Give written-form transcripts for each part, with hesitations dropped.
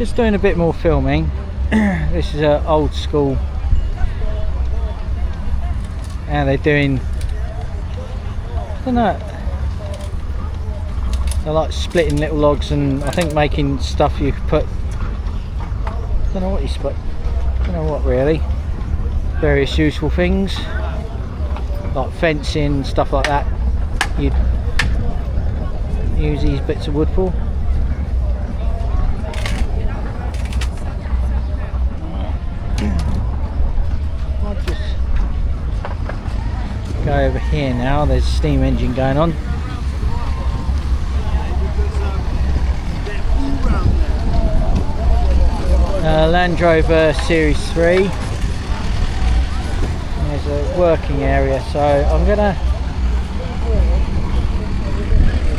Just doing a bit more filming. This is an old school, and they're doing, I don't know, they're like splitting little logs and I think making stuff you could put, I don't know what you split, I don't know what really, various useful things like fencing, stuff like that you'd use these bits of wood for. I'll just go over here now. There's a steam engine going on. Land Rover Series 3. There's a working area, so I'm gonna,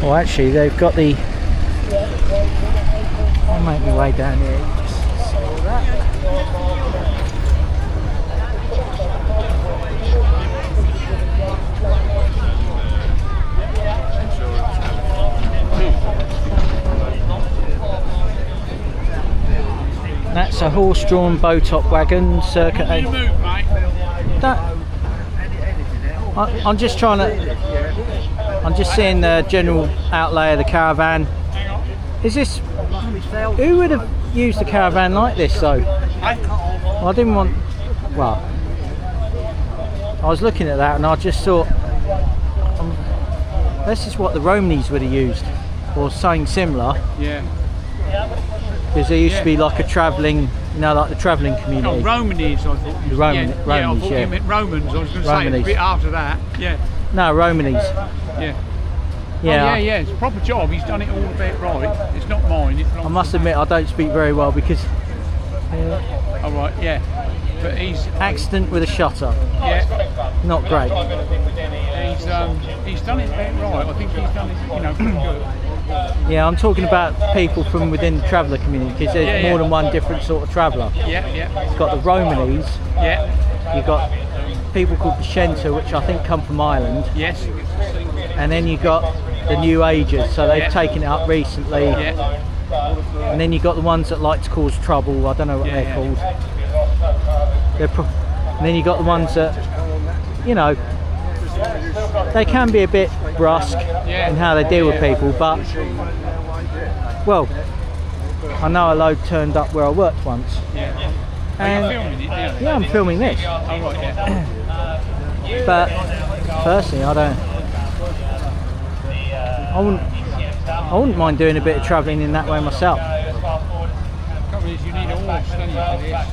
well actually they've got the, I'll make my way down here, you just see all that. That's a horse-drawn bow-top wagon, circa 8. I'm just trying to, I'm just seeing the general outlay of the caravan. Is this, who would have used a caravan like this though? Well, I didn't want, well, I was looking at that and I just thought, this is what the Romneys would have used, or something similar. Yeah. Because there used to be like a travelling, you know, like the travelling community. Oh, Romneys, I thought. The Romneys, I thought you meant Romans. I was going to say a bit after that. Yeah. No, Romneys. Yeah. Yeah. Oh, yeah. It's a proper job. He's done it all a bit right. It's not mine. It's I must admit, I don't speak very well because. Oh right, yeah. But he's accident with a shutter. Yeah. Not great. He's done it a bit right. I think he's done it, you know, pretty good. Yeah, I'm talking about people from within the traveller community, because there's more than one different sort of traveller. Yeah, yeah. You've got the Romneys. Yeah. You've got people called the Shenta, which I think come from Ireland. Yes. And then you've got the New Agers, so they've taken it up recently. Yeah. And then you've got the ones that like to cause trouble. I don't know what they're called. And then you've got the ones that, you know, they can be a bit brusque in how they deal with people, but, well, I know a load turned up where I worked once. And yeah, I'm filming this. But personally, I wouldn't mind doing a bit of travelling in that way myself. You need a horse, don't you, for this?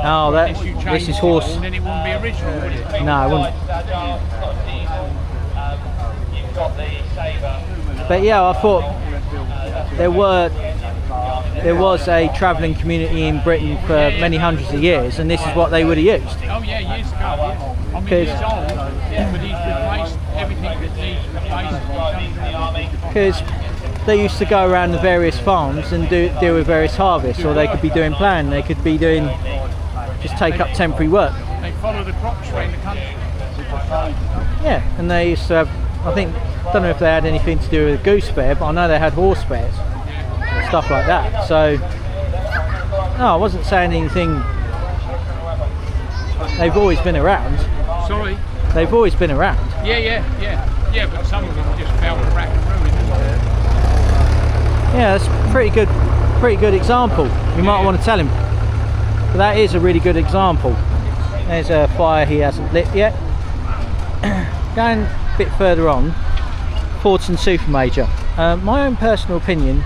Oh, this is horse. And then it wouldn't be original, would it? No, it wouldn't. But yeah, I thought there was a travelling community in Britain for many hundreds of years, and this is what they would have used. Oh yeah, years ago. Yeah. I mean, he's old, but he's replaced everything that needs replacing. Because they used to go around the various farms and deal with various harvests, or they could be doing plan, they could be doing, just take up temporary work. They follow the crops around the country. Yeah, and they used to have, I think, I don't know if they had anything to do with goose fair, but I know they had horse fairs, stuff like that. So, no, I wasn't saying anything. They've always been around. Sorry? They've always been around. Yeah, but some of them just fell to rack and ruin. Yeah, that's pretty good example. You might want to tell him. But that is a really good example. There's a fire he hasn't lit yet. Going a bit further on, Fortson Super Major. My own personal opinion,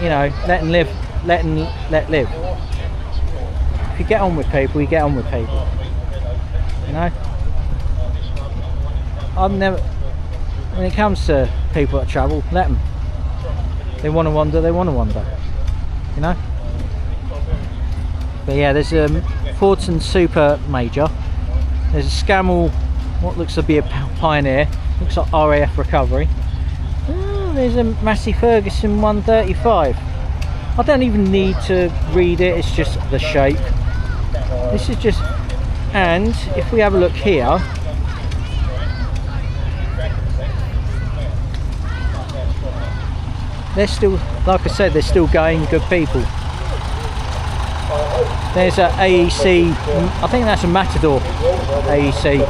you know, let live. If you get on with people, you get on with people. You know? I've never, when it comes to people that travel, let them. They want to wander, they want to wander. You know? But yeah, there's a Fortson Super Major. There's a Scammell, what looks to be a Pioneer. Looks like RAF Recovery. There's a Massey Ferguson 135. I don't even need to read it, it's just the shape. This is just, and if we have a look here, they're still, like I said, they're still going, good people. There's a AEC, I think that's a Matador AEC.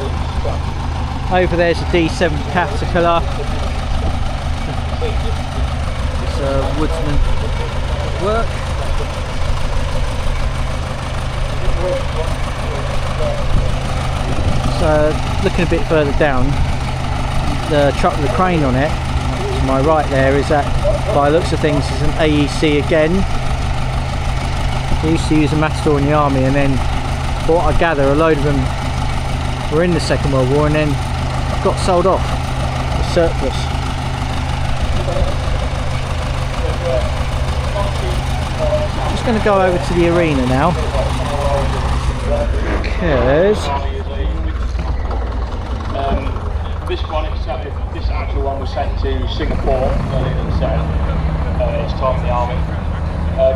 Over there's a D7 Caterpillar. It's a Woodsman work. So looking a bit further down, the truck with the crane on it, to my right there, is that, by the looks of things, is an AEC again. They used to use a Matador in the army, and then, for what I gather, a load of them were in the Second World War and then got sold off as surplus. I'm just going to go over to the arena now, because this actual one was sent to Singapore earlier in its time in the army.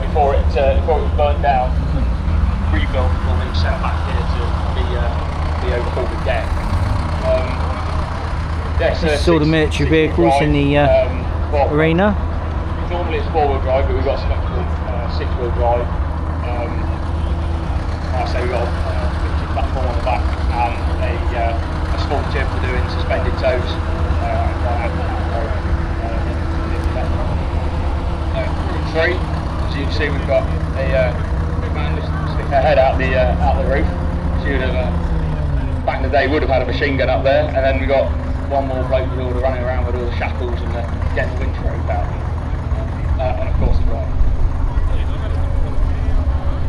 Before it was burnt down, rebuilt, and then sent back here to be overhauled again. This is all the military vehicles in the arena. Normally it's 4-wheel drive, but we've got special 6-wheel drive. Like I say, we've got a lifting platform on the back and a small tip for doing suspended tows. Three, as you can see, we've got a man sticking her head out the roof. She would have, back in the day, would have had a machine gun up there, and then we got one more bloke with all the running around with all the shackles and getting the winch rope out. And of course the drive.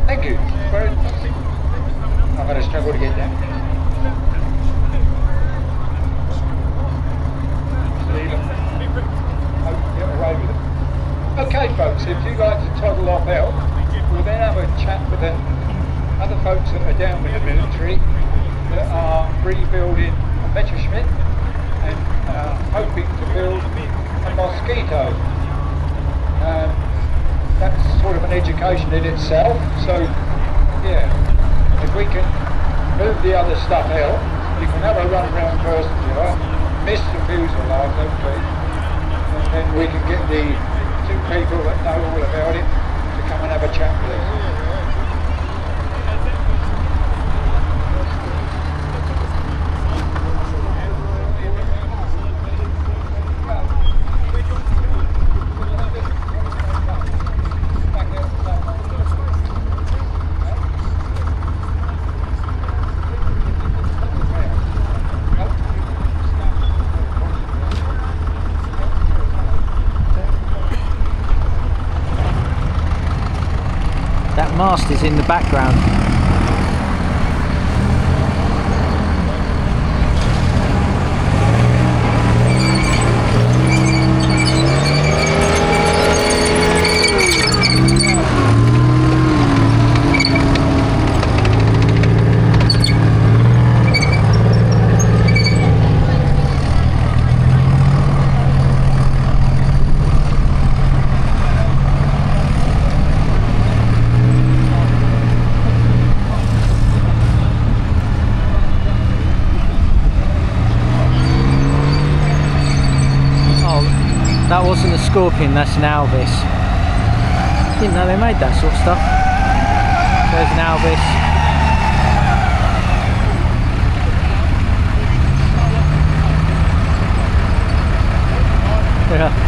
Thank you. I've had a struggle to get there. Okay folks, if you'd like to toddle off out, we'll then have a chat with the other folks that are down with the military that are rebuilding a Messerschmitt and hoping to build a Mosquito. That's sort of an education in itself, so yeah, if we can move the other stuff out, you can have a run around first, miss the fuselage, hopefully, and then we can get the two people that know all about it to come and have a chat with us. Mast is in the background. That wasn't a Scorpion, that's an Alvis. Didn't know they made that sort of stuff. There's an Alvis. Yeah.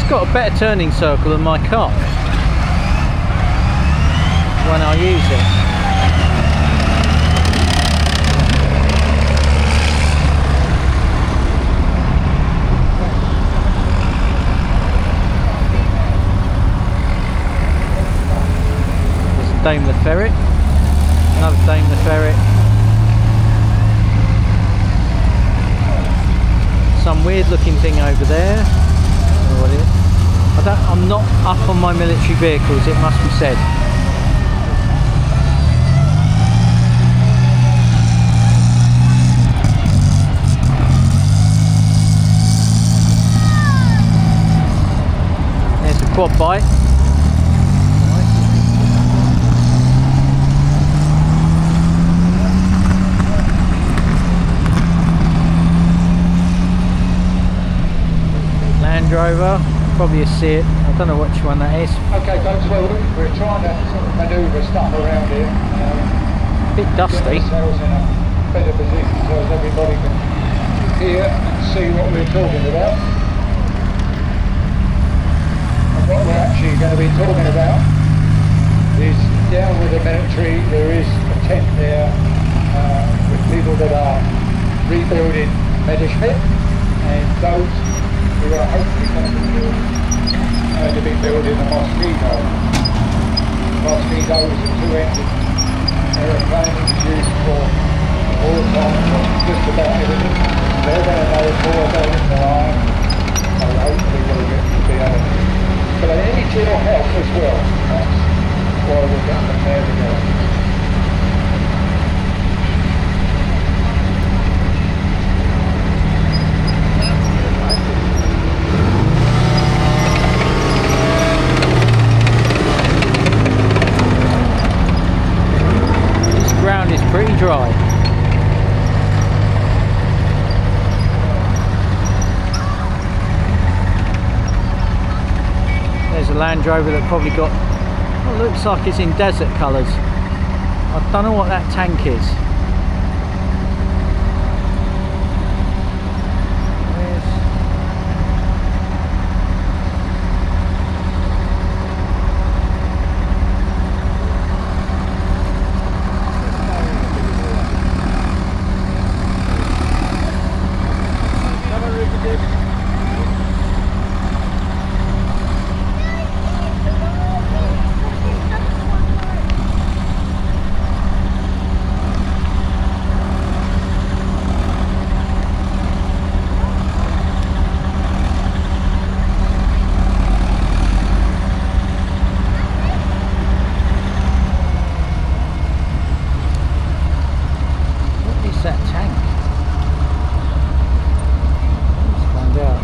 Got a better turning circle than my car when I use it. There's a Daimler Ferret, another Daimler Ferret, some weird looking thing over there. I don't know what it is. I'm not up on my military vehicles, it must be said. quad bike. Land Rover, probably a Seat. I don't know which one that is. Okay, folks, well, we're trying to sort of manoeuvre stuff around here. Bit Get dusty. ourselves in a better position so as everybody can hear and see what we're talking about. And what we're actually going to be talking about is down with the military. There is a tent there with people that are rebuilding Messerschmitt, and those who are hopefully going to be building a Mosquito. Mosquito is a two-engine aeroplane used for wartime, for just about everything. They're going to know more about it than I am, so hopefully we'll get to be able to. But they need your help as well. That's why we're getting them there together. Ground is pretty dry. There's a Land Rover that probably got, well, looks like it's in desert colours. I don't know what that tank is. That tank. Let's find out.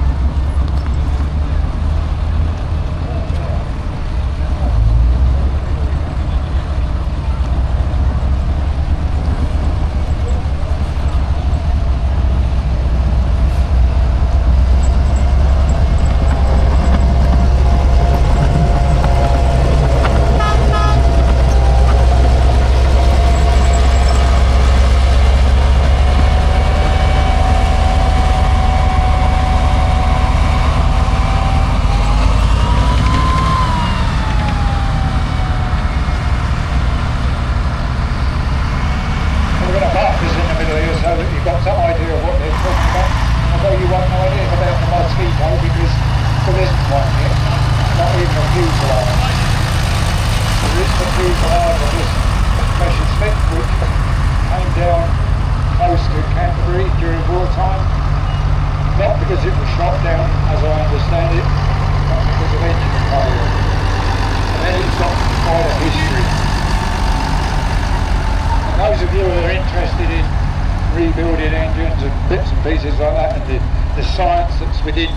Because it was shot down, as I understand it, not because of engine failure. And then it's got quite a history. And those of you who are interested in rebuilding engines and bits and pieces like that, and the science that's within,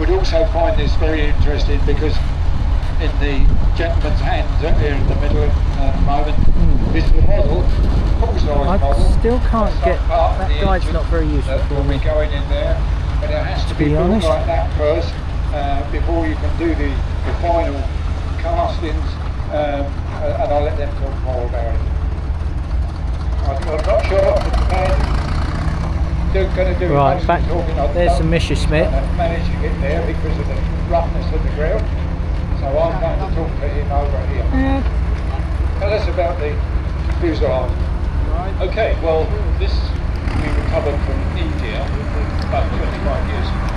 would also find this very interesting, because in the gentleman's hands here in the middle at the moment is the model, full-size model. I still can't get, that guide's not very useful for me. Going in there. But it has to be built honest, like that first before you can do the final castings, and I'll let them talk more about it. I'm not sure what they're going to do. Right, back there's some Messerschmitt. Managed to get there because of the roughness of the ground, so I'm going to talk to him over here. Tell us about the fuselage. Okay, well, this we recovered from India about 25 years ago.